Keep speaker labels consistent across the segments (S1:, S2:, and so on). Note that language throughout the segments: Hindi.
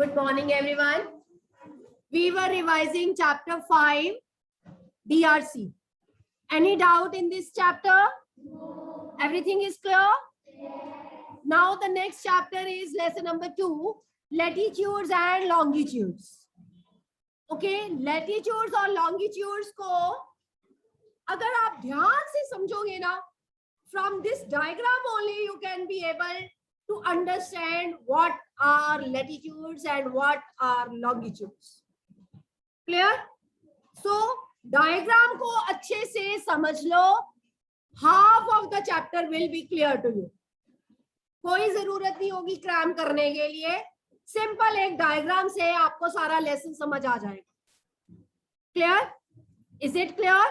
S1: Good morning, everyone. We were revising chapter 5, DRC. Any doubt in this chapter? No. Everything is clear? Yes. Now the next chapter is lesson number 2, latitudes and longitudes. Okay, latitudes और longitudes को अगर आप ध्यान से समझोगे ना, from this diagram only you can be able to understand what are latitudes and what are longitudes. Clear? So diagram को अच्छे से समझ लो, half of the chapter will be clear to you. कोई जरूरत नहीं होगी क्रैम करने के लिए, सिंपल एक डायग्राम से आपको सारा लेसन समझ आ जाएगा. Clear? Is it clear?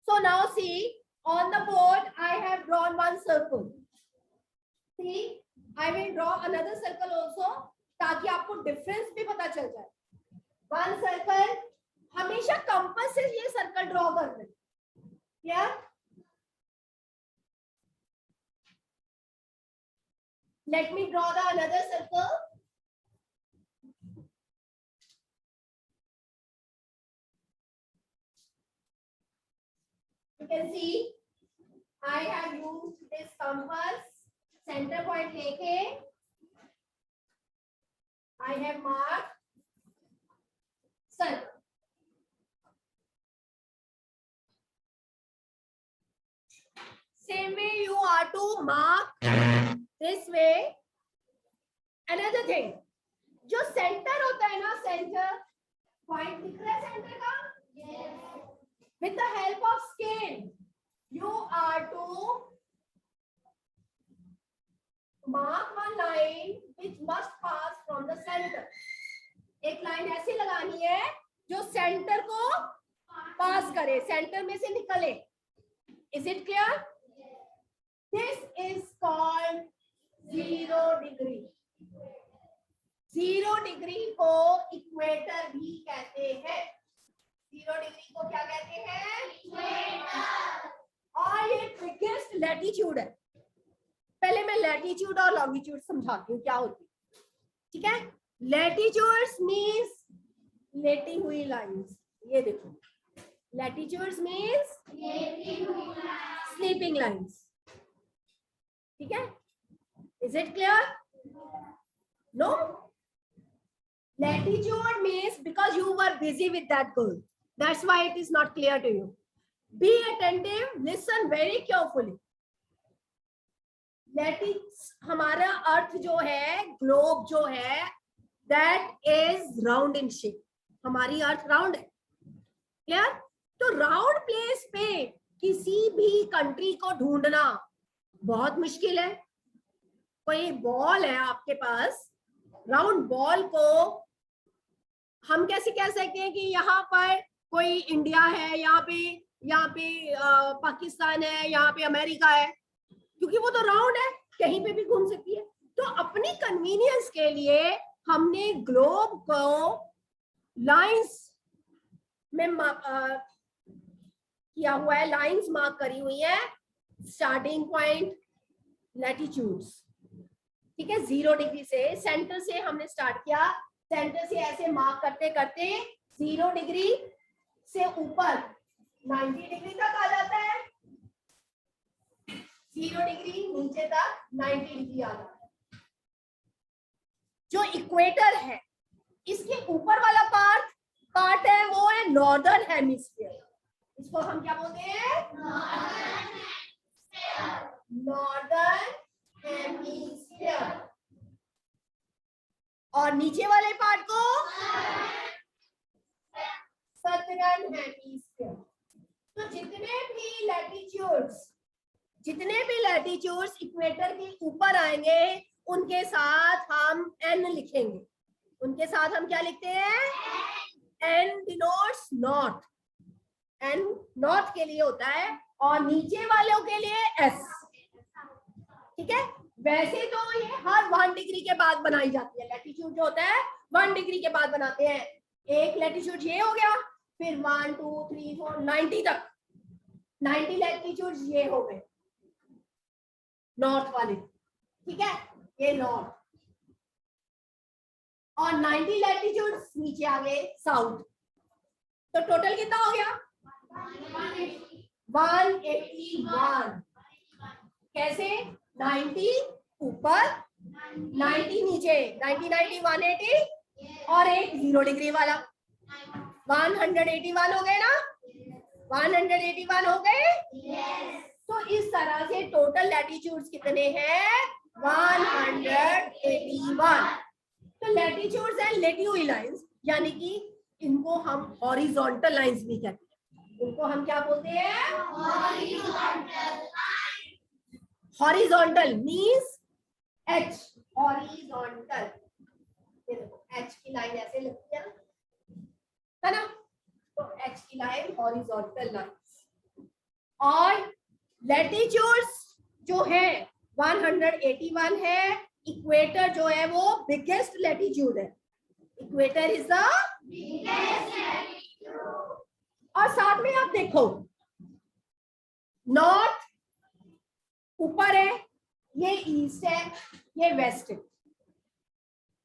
S1: So now see, on the board I have drawn one circle. See, I will draw another circle also ताकि आपको डिफरेंस भी पता चल जाए. One circle, हमेशा कंपास से ये सर्कल ड्रॉ करना है. Clear? Let me draw the another circle. You can see I have used this compass. Center point लेके I have marked circle. Same way you are to mark this way. Another thing, जो center होता है ना, center point दिख रहा है center का? Yes. With the help of scale, you are to mark one line which must pass from the center. एक लाइन ऐसी लगानी है जो सेंटर को पास करे, सेंटर में से निकले. Is it clear? This is called 0 degree. 0 degree को इक्वेटर भी कहते हैं. 0 डिग्री को क्या कहते हैं? इक्वेटर. और ये ट्रिकिएस्ट लैटिट्यूड है. पहले मैं लैटिट्यूड और लॉन्गिट्यूड समझाती हूँ क्या होती है. ठीक है? लैटिट्यूड्स मींस लेटी हुई लाइंस. ये देखो, लैटिट्यूड्स मींस लेटी हुई लाइंस, स्लीपिंग लाइंस. ठीक है? Is it clear? No? Latitude means because you were busy with that goal. That's why it is not clear to you. Be attentive, listen very carefully. Latitude हमारा अर्थ जो है, ग्लोब जो है, that is round in shape. हमारी अर्थ राउंड है. Clear? तो राउंड प्लेस पे किसी भी कंट्री को ढूंढना बहुत मुश्किल है. कोई बॉल है आपके पास, राउंड बॉल को हम कैसे कह सकते हैं कि यहाँ पर कोई इंडिया है, यहाँ पे पाकिस्तान है, यहाँ पे अमेरिका है, क्योंकि वो तो राउंड है, कहीं पे भी घूम सकती है. तो अपनी कन्वीनियंस के लिए हमने ग्लोब को लाइंस में किया हुआ है, लाइंस मार्क करी हुई है. Starting point latitudes. ठीक है? 0 डिग्री से, सेंटर से हमने स्टार्ट किया. सेंटर से ऐसे मार्क करते करते 0 डिग्री से ऊपर 90 डिग्री तक आ जाता है. 0 डिग्री नीचे तक 90 डिग्री आ जाता है. जो इक्वेटर है, इसके ऊपर वाला पार्ट है, वो है नॉर्दर्न हेमिस्फीयर. इसको हम क्या बोलते हैं? Northern hemisphere. और नीचे वाले पार्ट को सदर्न हेमिस्फीयर. तो जितने भी लैटिट्यूड्स इक्वेटर के ऊपर आएंगे, उनके साथ हम एन लिखेंगे. उनके साथ हम क्या लिखते हैं? N denotes north. N north के लिए होता है और नीचे वालों के लिए एस. ठीक है? वैसे तो ये हर 1 डिग्री के बाद बनाई जाती है. लैटिट्यूड जो होता है 1 डिग्री के बाद बनाते हैं. एक लैटिट्यूड ये हो गया, फिर 1 2 3 4 90 तक. 90 लैटिट्यूड ये हो गए नॉर्थ वाले. ठीक है? ये नॉर्थ. और 90 लैटिट्यूड नीचे आ गए साउथ। तो टोटल कितना हो गया? 181। कैसे? 90 ऊपर 90 नीचे, 90 90 180 और एक 0 डिग्री वाला 181 हो गए ना? 181 हो गए। तो इस तरह से टोटल लैटिट्यूड्स कितने हैं? 181। तो लैटिट्यूड्स एंड लेटी हुई लाइंस, यानी कि इनको हम हॉरिजॉन्टल लाइंस भी कहते हैं। इनको हम क्या बोलते हैं? Horizontal means H, horizontal. ये देखो एच की लाइन ऐसे लगती है ना? तो एच की लाइन हॉरिजॉन्टल लाइन। और लैटिट्यूड्स जो है 181 है। इक्वेटर जो है वो बिगेस्ट लैटिट्यूड है। Equator is the biggest latitude. और साथ में आप देखो नॉर्थ ऊपर है, ये ईस्ट है, ये वेस्ट है।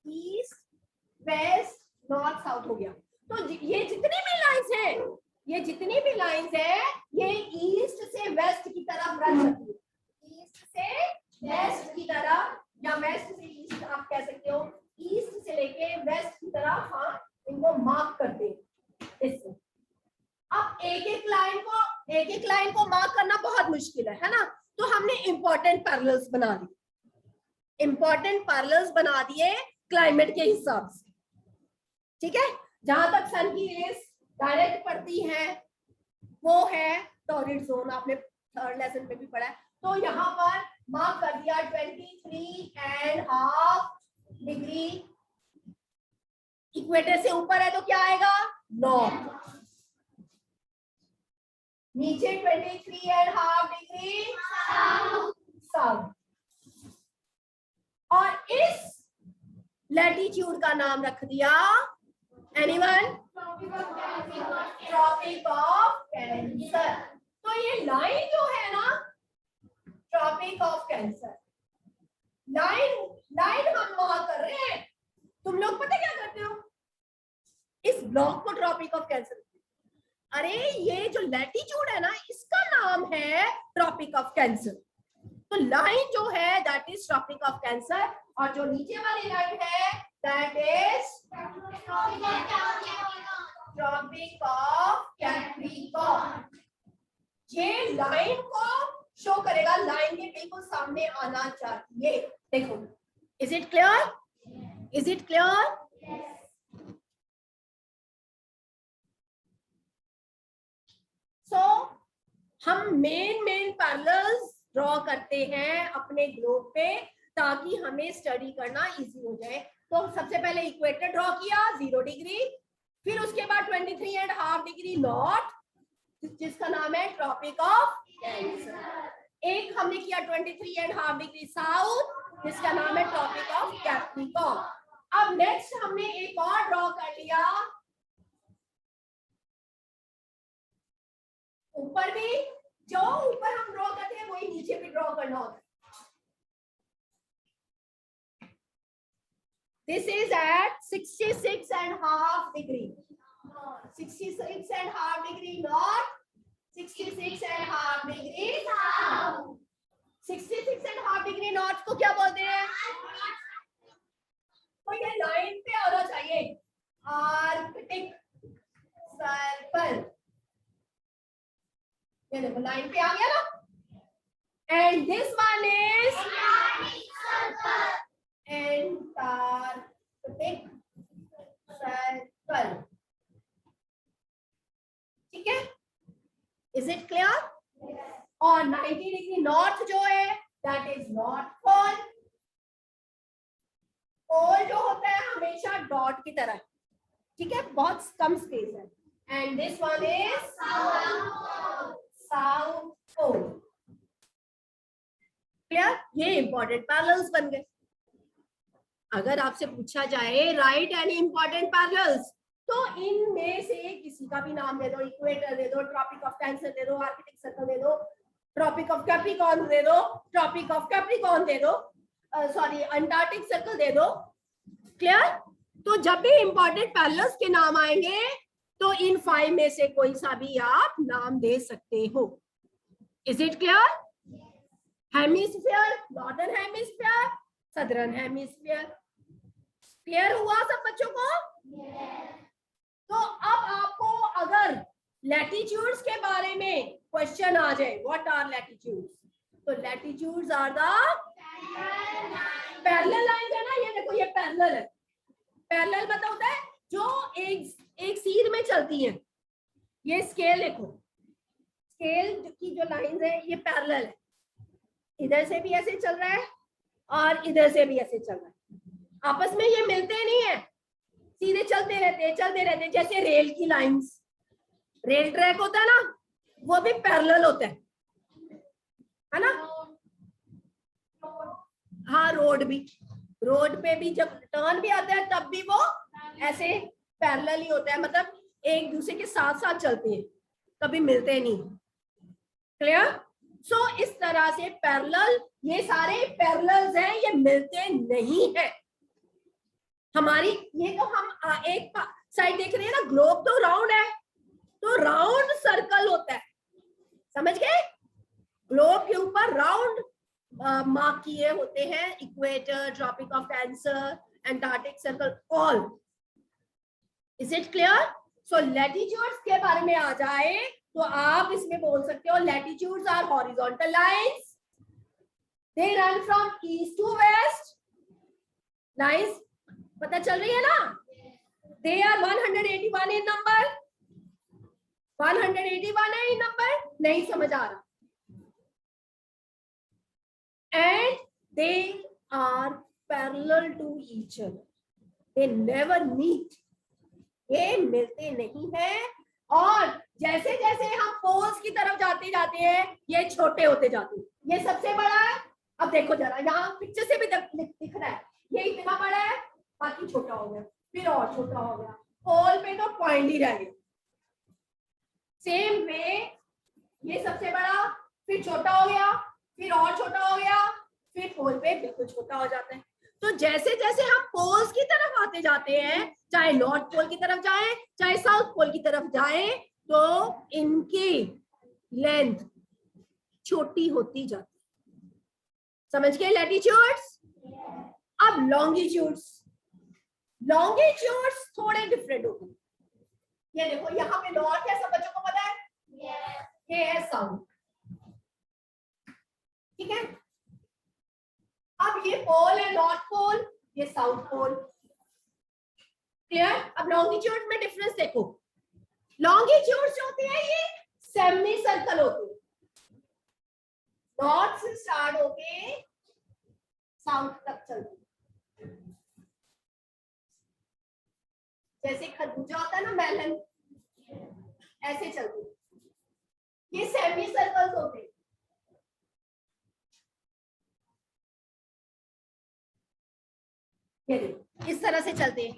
S1: ईस्ट वेस्ट नॉर्थ साउथ हो गया। तो ये जितनी भी लाइंस है, ये जितनी भी लाइंस है, ये ईस्ट से वेस्ट की तरफ रन करती है। ईस्ट से वेस्ट की तरफ या वेस्ट से ईस्ट आप कह सकते हो। ईस्ट से लेके वेस्ट की तरफ हम इनको मार्क करते हैं इससे। अब एक एक लाइन को मार्क करना बहुत मुश्किल है ना? तो हमने इंपॉर्टेंट पैरेलल्स बना दिए। इंपॉर्टेंट पैरेलल्स बना दिए क्लाइमेट के हिसाब से। ठीक है? जहां तक सन की रेस डायरेक्ट पड़ती है वो है टॉरिड जोन, आपने थर्ड लेसन में भी पढ़ा है। तो यहाँ पर मार्क कर दिया 23.5 डिग्री। इक्वेटर से ऊपर है तो क्या आएगा? नॉर्थ। नीचे 23.5 डिग्री साउथ। और इस लैटिट्यूड का नाम रख दिया एनीवन? Tropic of cancer. तो ये लाइन जो है ना, ट्रॉपिक ऑफ कैंसर लाइन हम वहां कर रहे हैं। तुम लोग पता क्या करते हो? इस ब्लॉक को ट्रॉपिक ऑफ कैंसर। अरे ये जो लैटिट्यूड है ना, इसका नाम है ट्रॉपिक ऑफ कैंसर। तो लाइन जो है that is tropic of cancer, और जो नीचे वाली लाइन है that is tropic of capricorn. ये लाइन को शो करेगा, लाइन के बिल्कुल सामने आना चाहिए। देखो, is it clear? Is it clear? So हम मेन पैरेलल्स ड्रॉ करते हैं अपने ग्लोब पे ताकि हमें स्टडी करना इजी हो जाए। तो सबसे पहले इक्वेटर ड्रॉ किया 0 डिग्री, फिर उसके बाद 23.5 डिग्री नॉर्थ जिसका नाम है ट्रॉपिक ऑफ कैंसर। एक हमने किया 23.5 डिग्री साउथ जिसका नाम है ट्रॉपिक ऑफ कैप्रिकॉर्न। अब नेक्स्ट हमने एक और ड्रॉ कर लिया ऊपर भी, जो ऊपर हम ड्रॉ करते हैं वही नीचे भी ड्रॉ करना होता है। This is at 66.5 degree. 66.5 degree north, 66.5 degree south. 66.5 degree north को क्या बोलते हैं? तो ये लाइन पे आना चाहिए, आर्कटिक सर्कल। ये देखो लाइन पे आ गया ना। And this one is Antarctic circle. ठीक है? Is it clear? और 90 डिग्री नॉर्थ जो है that is नॉर्थ पोल। पोल जो होता है हमेशा डॉट की तरह, ठीक है, बहुत कम स्पेस है। And this one is south pole. Clear? ये इंपॉर्टेंट पैरेलल्स बन गए। अगर आपसे पूछा जाए राइट एनी इंपॉर्टेंट पैरेलल्स, तो इनमें से किसी का भी नाम दे दो। इक्वेटर दे दो, ट्रॉपिक ऑफ कैंसर दे दो, आर्कटिक सर्कल दे दो, ट्रॉपिक ऑफ कैप्रिकॉर्न दे दो, ट्रॉपिक ऑफ कैप्रिकॉर्न दे दो, सॉरी अंटार्कटिक सर्कल दे दो। क्लियर? तो जब भी इंपॉर्टेंट पैरेलल्स के नाम आएंगे तो इन 5 में से कोई सा भी आप नाम दे सकते हो. Is it clear? Hemisphere, northern hemisphere, southern hemisphere. Clear हुआ सब बच्चों को? तो अब आपको अगर लैटिट्यूड्स के बारे में क्वेश्चन आ जाए, व्हाट आर लैटिट्यूड्स, तो latitudes are the parallel lines. है ना, ये देखो ये पैरेलल है. पैरेलल मतलब होता है जो एक सीध में चलती है. ये स्केल देखो, स्केल की जो लाइंस है ये पैरेलल है. इधर से भी ऐसे चल रहा है और इधर से भी ऐसे चल रहा है. आपस में ये मिलते नहीं है, सीधे चलते रहते. जैसे रेल की लाइंस, रेल ट्रैक होता है ना, वो भी पैरेलल होता है ना. हाँ, रोड पे भी जब टर्न भी आता है तब भी वो ऐसे पैरेलल ही होता है. मतलब एक दूसरे के साथ साथ चलते हैं, कभी मिलते नहीं. क्लियर? सो इस तरह से पैरेलल, ये सारे पैरेलल्स हैं, ये मिलते नहीं है. हमारी ये तो हम एक साइड देख रहे हैं ना, ग्लोब तो राउंड है, तो राउंड सर्कल होता है. समझ गए? ग्लोब के ऊपर राउंड मार्क किए होते हैं, Equator, Tropic of Cancer, Antarctic Circle, all. Is it clear? So latitudes के बारे में आ जाए तो आप इसमें बोल सकते हो latitudes are horizontal lines, they run from east to west. Lines पता चल रही है ना? They are 181 in number. 181 है इन नंबर, नहीं समझ आ रहा. And they are parallel to each other. They never meet. ये मिलते नहीं हैं. और जैसे जैसे हम पोल्स की तरफ जाते हैं ये छोटे होते जाते हैं. ये सबसे बड़ा है. अब देखो जरा, यहाँ पिक्चर से भी दिख रहा है, ये इतना बड़ा है, बाकी छोटा हो गया, फिर और छोटा हो गया. पोल पे तो पॉइंट ही रह गया. सेम वे ये सबसे बड़ा, फिर छोटा हो गया, फिर और छोटा हो गया, फिर पोल पे बिल्कुल छोटा हो जाता है. तो जैसे जैसे हम पोल्स की तरफ आते जाते हैं, चाहे नॉर्थ पोल की तरफ जाएं, चाहे साउथ पोल की तरफ जाएं, तो इनकी लेंथ छोटी होती जाती है. समझ गए लैटिट्यूड्स? अब लॉन्गिट्यूड्स. लॉन्गिट्यूड्स थोड़े डिफरेंट होते हैं. ये देखो यहाँ पे नॉर्थ है, सब बच्चों को पता है. ये है साउथ. ठीक है? अब ये पोल है, नॉर्थ पोल, ये साउथ पोल. क्लियर? अब लॉन्गिट्यूड में डिफरेंस देखो. लॉन्गिट्यूड जो होती है ये सेमी सर्कल होती है. नॉर्थ से स्टार्ट होके साउथ तक चलती है. जैसे खरबूजा होता है ना, मेलन, ऐसे चलती है. ये सेमी सर्कल्स होते हैं. इस तरह से चलते हैं.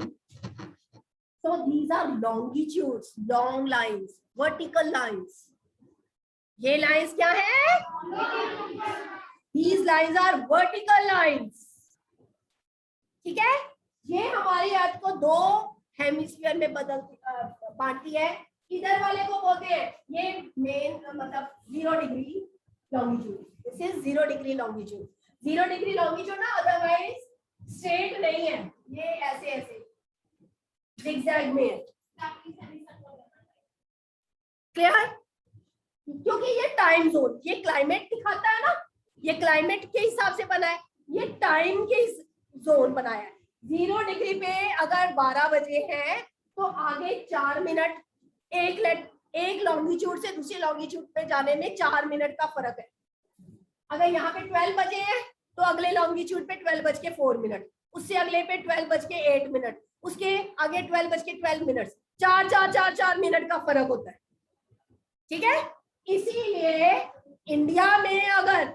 S1: So these are longitudes, long lines, vertical lines. ये lines क्या है? These lines are vertical lines. ठीक है? ये हमारी अर्थ को दो हेमिस्फीयर में बांटती है. इधर वाले को बोलते हैं, ये मेन मतलब 0 degree longitude. This is 0 degree longitude. 0 degree longitude ना, अदरवाइज स्ट्रेट नहीं है, ये ऐसे ऐसे जिगजैग में है. क्लियर? क्योंकि ये टाइम जोन, ये क्लाइमेट दिखाता है ना, ये क्लाइमेट के हिसाब से बना है, ये टाइम के जोन बनाया है. 0 डिग्री पे अगर 12 बजे है तो आगे 4 मिनट, एक लॉन्गिट्यूड से दूसरी लॉन्गिट्यूड पे जाने में 4 मिनट का फर्क है. अगर यहाँ पे 12 बजे है तो अगले लॉन्गिट्यूड पे 12:04, उससे अगले पे 12:08, उसके आगे 12:12 4 मिनट का फर्क होता है. ठीक है? इसीलिए इंडिया में अगर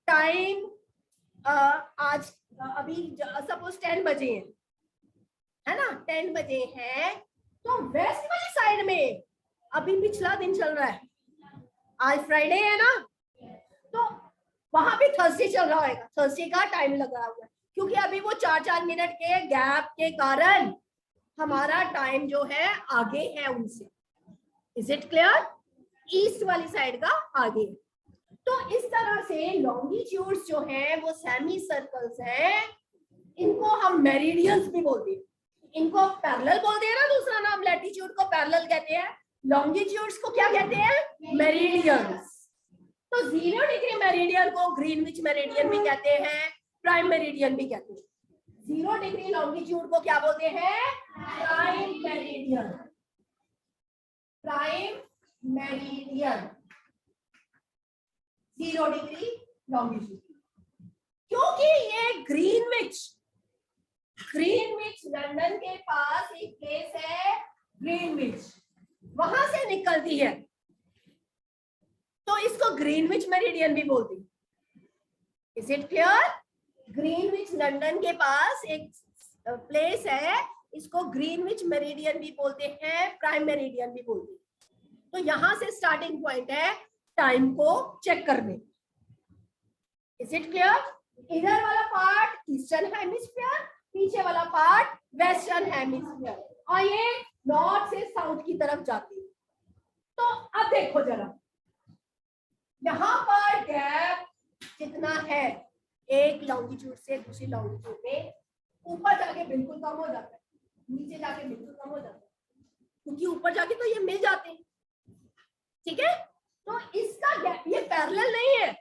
S1: टाइम आज अभी सपोज 10 बजे है ना, 10 बजे है, तो वेस्ट वाली साइड में अभी पिछला दिन चल रहा है. आज फ्राइडे है ना, तो वहां पे थर्सडे चल रहा होगा, थर्सडे का टाइम लगा हुआ है. क्योंकि अभी वो 4-4 मिनट के गैप के कारण हमारा टाइम जो है आगे है उनसे। Is it clear? ईस्ट वाली साइड का आगे। तो इस तरह से लॉन्गिट्यूड्स जो है वो सेमी सर्कल्स हैं, इनको हम मेरिडियंस भी बोलते हैं। इनको पैरेलल बोलते हैं ना, दूसरा नाम लैटिट्यूड को पैरेलल कहते हैं, लॉन्गिट्यूड्स को क्या कहते हैं? मेरिडियंस। तो 0 डिग्री मेरिडियन को ग्रीनविच मेरिडियन भी कहते हैं, प्राइम मेरिडियन भी कहते हैं। 0 डिग्री लॉन्गिट्यूड को क्या बोलते हैं? Prime meridian. Prime meridian 0 degree longitude. क्योंकि ये ग्रीनविच लंदन के पास एक प्लेस है ग्रीनविच, वहां से निकलती है, तो इसको ग्रीनविच मेरिडियन भी बोलते हैं। Is it clear? Greenwich London के पास एक प्लेस है, इसको ग्रीनविच मेरिडियन भी बोलते हैं, प्राइम मेरिडियन भी बोलते हैं। तो यहां से स्टार्टिंग पॉइंट है टाइम को चेक करने। Is it clear? इधर वाला पार्ट ईस्टर्न हेमिस्फीयर, पीछे वाला पार्ट वेस्टर्न हेमिस्फीयर, और ये नॉर्थ से साउथ की तरफ जाती है। तो अब देखो जरा, यहाँ पर गैप कितना है एक लॉन्गिट्यूड से दूसरी लॉन्गिट्यूड में, ऊपर जाके बिल्कुल कम हो जाता है, नीचे जाके बिल्कुल कम हो जाता है, क्योंकि ऊपर जाके तो ये मिल जाते हैं। ठीक है, तो इसका गैप ये पैरेलल नहीं है,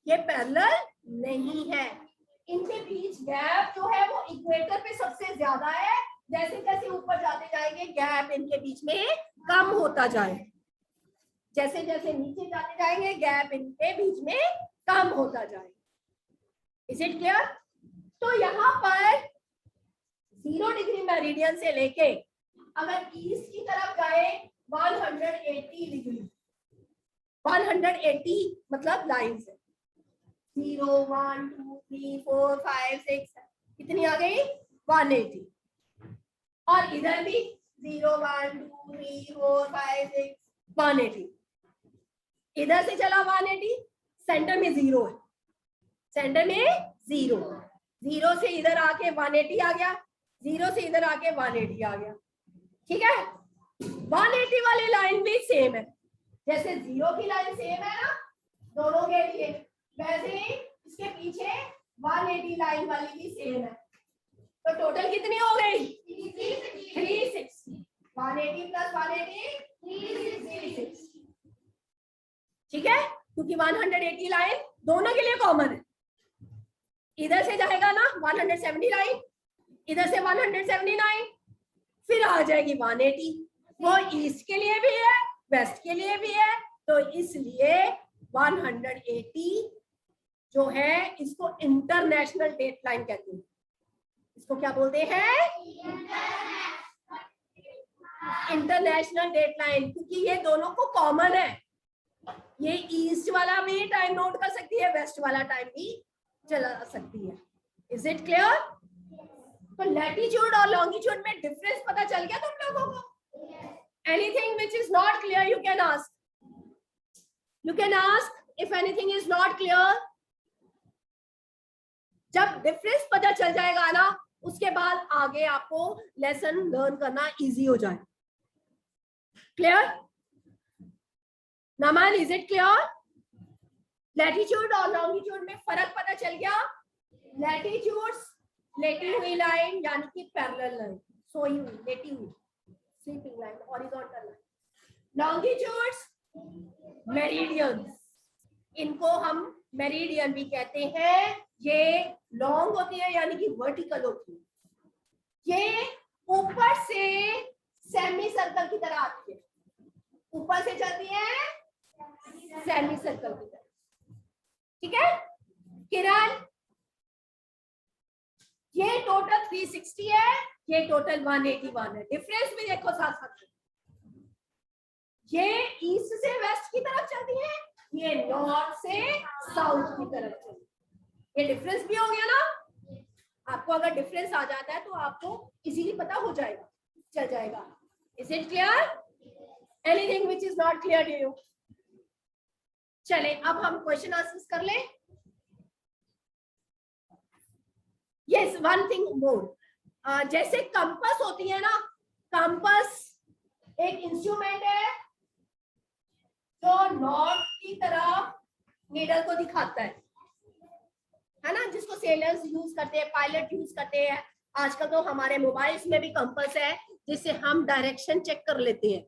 S1: ये पैरेलल नहीं है, इनके बीच गैप जो है वो इक्वेटर पे सबसे ज्यादा है। जैसे जैसे ऊपर जाते जाएंगे गैप इनके बीच में कम होता जाए, जैसे जैसे नीचे जाते जाएंगे गैप इनके बीच में कम होता जाए। Is it clear? तो यहाँ पर 0 डिग्री मेरिडियन से लेके अगर ईस्ट की तरफ गए 180 डिग्री, 180 मतलब लाइन्स है, 0 1 2 3 4 5 6 कितनी आ गई? 180। और इधर भी 0 1 2 3 4 5 6 180। इधर से चला 180, सेंटर में 0 है, सेंटर में 0 से इधर आके 180 आ गया, 0 से इधर आके 180 आ गया। ठीक है, 180 वाली लाइन भी सेम है, जैसे 0 की लाइन सेम है ना दोनों के लिए, वैसे ही इसके पीछे 180 लाइन वाली भी सेम है। तो टोटल कितनी हो गई? 360। 180 प्लस 180 360। ठीक है, क्योंकि 180 लाइन दोनों के लिए कॉमन है। इधर से जाएगा ना 170 लाइन, इधर से 179, फिर आ जाएगी 180। वो ईस्ट के लिए भी है, वेस्ट के लिए भी है, तो इसलिए 180 जो है इसको इंटरनेशनल डेट लाइन कहते हैं। इसको क्या बोलते हैं? इंटरनेशनल डेट लाइन, क्योंकि ये दोनों को कॉमन है। ये ईस्ट वाला भी टाइम नोट कर सकती है, वेस्ट वाला टाइम भी चला सकती है। Is it clear? तो लैटिट्यूड और लॉन्गिट्यूड में डिफरेंस पता चल गया तुम लोगों को? Anything which is not clear you can ask. You can ask if anything is not clear. जब डिफरेंस पता चल जाएगा ना, उसके बाद आगे आपको लेसन लर्न करना इजी हो जाए। Clear? Naman, is it clear? Latitude और लॉन्गिट्यूड में फर्क पता चल गया? लैटिट्यूड्स लेटी हुई लाइन यानी कि पैरेलल लाइन, सोई हुई, लेटी हुई, sleeping line, horizontal line. Longitudes meridians, इनको हम मेरिडियन भी कहते हैं। ये लॉन्ग होती है यानी कि वर्टिकल होती है, ये ऊपर से सेमी सर्कल की तरह आती है, ऊपर से चलती है सेमी सर्कल की तरह। ठीक है किरण, ये टोटल 360 है, ये टोटल 181 है। डिफरेंस भी देखो साथ साथ, ये ईस्ट से वेस्ट की तरफ चलती है, ये नॉर्थ से साउथ की तरफ चलती है। ये डिफरेंस भी हो गया ना? आपको अगर डिफरेंस आ जाता है तो आपको इजीली पता हो जाएगा, चल जाएगा। Is it clear? Anything which is not clear to you? चले अब हम क्वेश्चन आंसर्स कर ले। यस, वन थिंग मोर, जैसे कंपास होती है ना, कंपास एक इंस्ट्रूमेंट है जो नॉर्थ की तरफ नीडल को दिखाता है ना, जिसको सेलर्स यूज करते हैं, पायलट यूज करते हैं। आजकल तो हमारे मोबाइल्स में भी कंपास है जिससे हम डायरेक्शन चेक कर लेते हैं।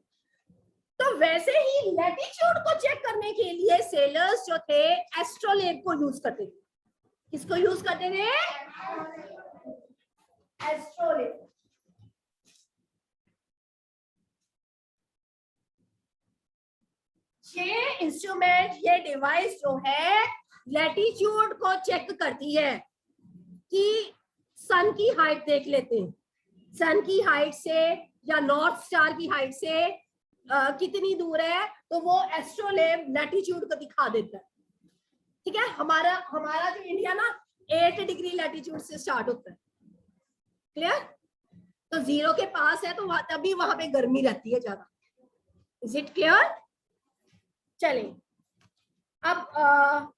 S1: तो वैसे ही लैटिट्यूड को चेक करने के लिए सेलर्स जो थे एस्ट्रोलेब को यूज करते थे। किसको यूज करते थे? एस्ट्रोलेब। ये इंस्ट्रूमेंट, ये डिवाइस जो है लैटिट्यूड को चेक करती है कि सन की हाइट देख लेते हैं, सन की हाइट से या नॉर्थ स्टार की हाइट से कितनी दूर है, तो वो एस्ट्रोलेब लैटिट्यूड को दिखा देता है। ठीक है, हमारा जो इंडिया ना 8 डिग्री लैटिट्यूड से स्टार्ट होता है। क्लियर? तो 0 के पास है तो तभी वहां पे गर्मी रहती है ज्यादा। Is it clear? चलिए अब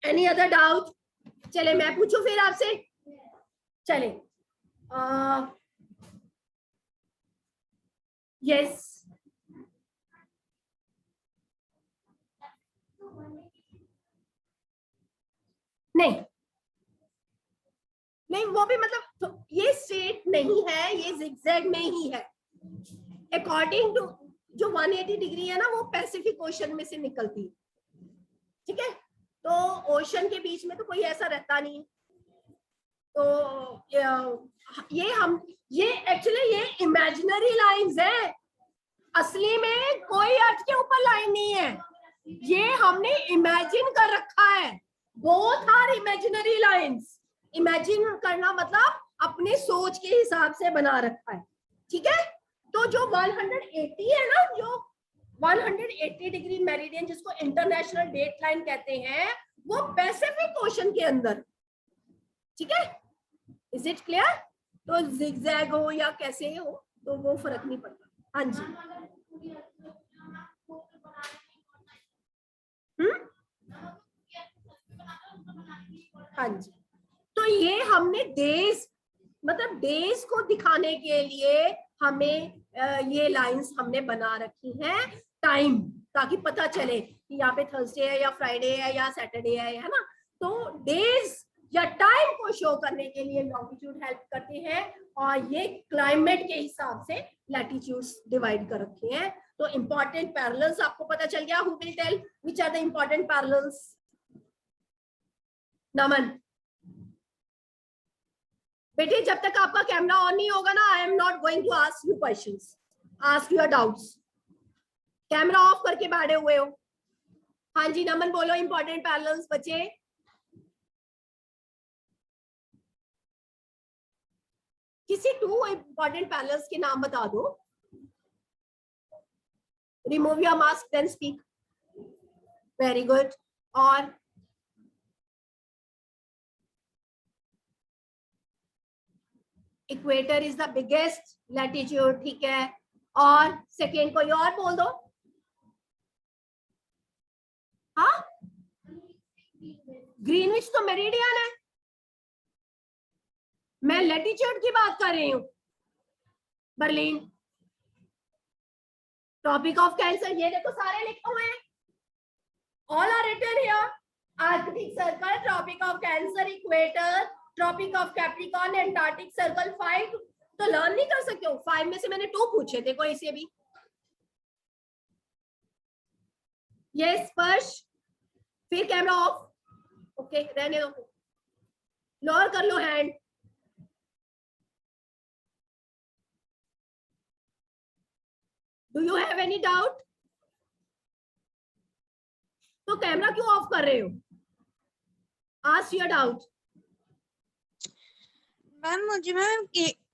S1: एनी अदर डाउट? चले मैं पूछूं फिर आपसे। चले यस, नहीं वो भी मतलब तो ये स्ट्रेट नहीं है, ये जिगजैग में ही है। अकॉर्डिंग टू जो 180 डिग्री है ना, वो पैसिफिक ओशन में से निकलती है। ठीक है, तो ओशन के बीच में तो कोई ऐसा रहता नहीं। तो ये एक्चुअली ये इमेजिनरी लाइंस है, असली में कोई अर्थ के ऊपर लाइन नहीं है, ये हमने इमेजिन कर रखा है। Both are imaginary lines. Imagine करना मतलब अपने सोच के हिसाब से बना रखा है। ठीक है, तो जो 180 है ना, जो 180 डिग्री मेरिडियन जिसको इंटरनेशनल डेट लाइन कहते हैं, वो पैसिफिक ओशन के अंदर। ठीक है, इज इट क्लियर? तो जिगजैग हो या कैसे हो तो वो फर्क नहीं पड़ता। हाँ जी, हाँ जी। तो ये हमने डेज मतलब डेज को दिखाने के लिए हमें ये लाइंस हमने बना रखी हैं, टाइम, ताकि पता चले कि यहाँ पे थर्सडे है या फ्राइडे है या सैटरडे है ना। तो डेज या टाइम को शो करने के लिए लॉन्गिट्यूड हेल्प करते हैं, और ये क्लाइमेट के हिसाब से लैटिट्यूड्स डिवाइड कर रखे हैं। तो इंपॉर्टेंट पैरेलल्स आपको पता चल गया। Who will tell which are the important parallels? Naman बेटे, जब तक आपका कैमरा ऑन नहीं होगा ना, I am not going to ask you questions, ask your doubts. Camera off करके बैठे हुए हो। हाँ जी नमन बोलो, इंपॉर्टेंट पैरेलल्स बच्चे। किसी 2 इंपॉर्टेंट पैरेलल्स के नाम बता दो। Remove your mask then speak. Very good. और equator is the biggest latitude. ठीक है, और सेकेंड कोई और बोल दो। हाँ, ग्रीनविच तो मेरिडियन है, मैं लैटिट्यूड की बात कर रही हूँ। बर्लिन, ट्रॉपिक ऑफ कैंसर, ये देखो सारे लिखे हुए हैं, all are written here. Arctic Circle, Tropic of Cancer, Equator, Tropic of Capricorn, Antarctic Circle. 5 तो लर्न नहीं कर सकते हो? 5 में से मैंने 2 पूछे थे, कोई से भी। यस स्पर्श, फिर कैमरा ऑफ। ओके रहने दो, लोअर कर लो hand. Do you have any doubt? तो कैमरा क्यों ऑफ कर रहे हो? Ask your doubt.
S2: मैम मुझे मैम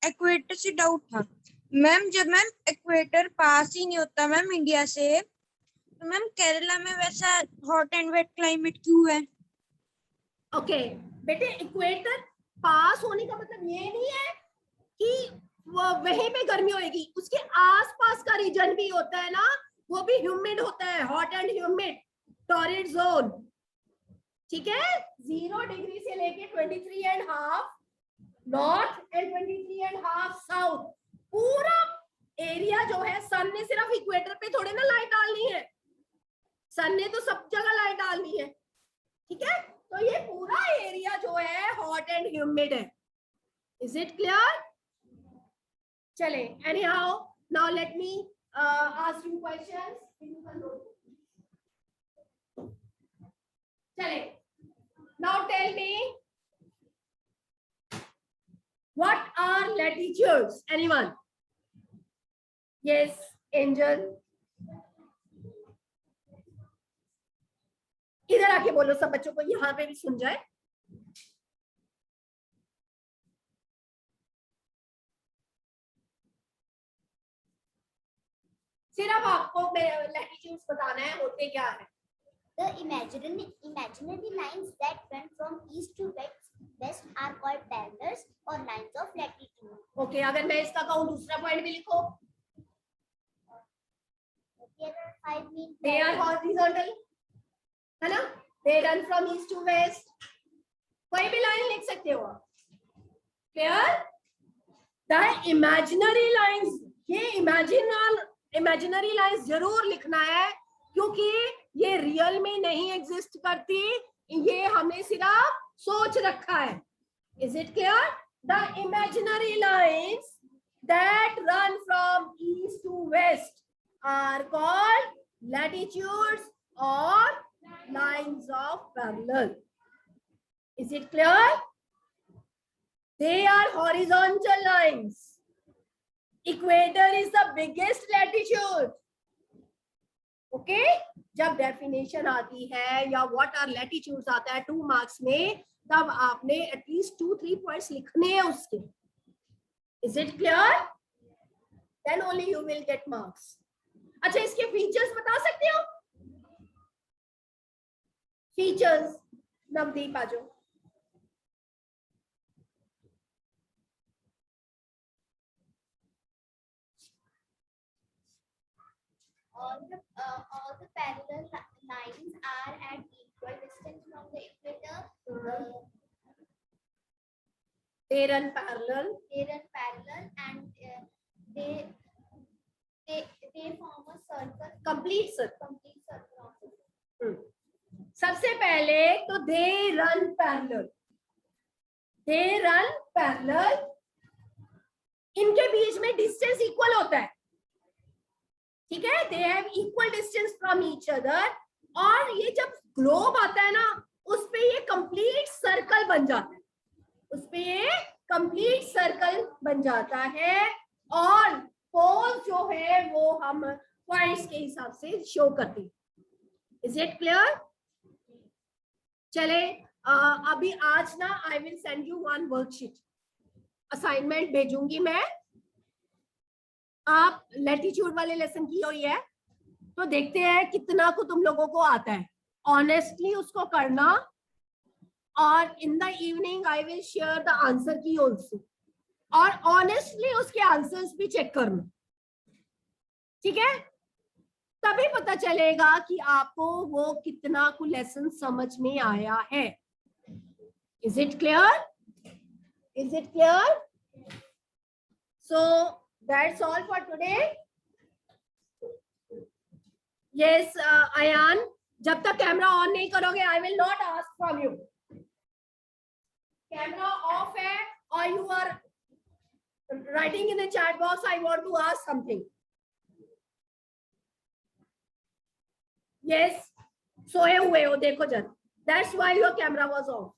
S2: इक्वेटर से डाउट था मैम। जब मैम इक्वेटर पास ही नहीं होता मैम इंडिया से, तो मैम केरला में वैसा हॉट एंड वेट क्लाइमेट क्यों है?
S1: ओके बेटे, इक्वेटर पास होने का मतलब ये नहीं है कि वो वहीं पे गर्मी होगी, उसके आसपास का रीजन भी होता है ना, वो भी ह्यूमिड होता है, hot and humid torrid zone. ठीक है, 0 डिग्री से लेके 23.5 नॉर्थ एंड 23.5 साउथ, पूरा एरिया जो है, सन ने सिर्फ इक्वेटर पे थोड़े ना लाइट डालनी है, सन ने तो सब जगह लाइट डालनी है। ठीक है, तो ये पूरा एरिया जो है हॉट एंड ह्यूमिड है। Is it clear? चले, anyhow now let me ask you questions. चले, now tell me what are latitudes? Anyone? Yes, Angel. इधर आके बोलो, सब बच्चों को यहाँ पे भी सुन जाए। सिर्फ आपको लैटिट्यूड्स बताना है, होते क्या है।
S3: The imaginary lines that run from east to west are called parallels or lines of latitude.
S1: Okay, अगर मैं इसका कहूँ दूसरा पॉइंट भी लिखो।
S3: There are 5 mean
S1: They are horizontal, है ना? They run from east to west. कोई भी लाइन लिख सकते हो। Clear? The imaginary lines, ये imaginary lines जरूर लिखना है, क्योंकि ये रियल में नहीं एग्जिस्ट करती, ये हमने सिर्फ सोच रखा है। Is it clear? The imaginary lines that run from east to west are called latitudes or lines of parallel. Is it clear? They are horizontal lines. Equator is the biggest latitude. Okay? जब डेफिनेशन आती है या व्हाट आर लैटिट्यूड्स आता है 2 मार्क्स में, तब आपने एटलीस्ट 2-3 पॉइंट्स लिखने हैं उसके। Is it clear? Then only you will get marks. अच्छा, इसके फीचर्स बता सकते हो? फीचर्स, नवदीप आ जाओ।
S3: All the parallel lines are at equal distance from the equator.
S1: They run parallel.
S3: They run parallel and they form a circle.
S1: Complete circle.
S3: Complete circle.
S1: सबसे पहले तो they run parallel. They run parallel. इनके बीच में डिस्टेंस इक्वल होता है। ठीक है, they have equal distance from each other, और ये जब ग्लोब आता है ना, उस पे ये कंप्लीट सर्कल बन जाता है, उस पे ये कंप्लीट सर्कल बन जाता है, और पोल जो है वो हम पॉइंट्स के हिसाब से शो करते हैं। Is it clear? चले, अभी आज ना I will send you 1 worksheet, assignment भेजूंगी मैं। आप लैटिट्यूड वाले लेसन की हुई है, तो देखते हैं कितना को तुम लोगों को आता है। ऑनेस्टली उसको करना, और in the evening I will share the answer की ऑल्सो, और ऑनेस्टली उसके आंसर्स भी चेक करना। ठीक है, तभी पता चलेगा कि आपको वो कितना को लेसन समझ में आया है। Is it clear? Is it clear? So that's all for today. Yes, Ayan, जब तक कैमरा ऑन नहीं करोगे, I will not ask from you. Camera off है और you are writing in the chat box, I want to ask something. Yes, सोए हुए हो, देखो जरा. That's why your camera was off.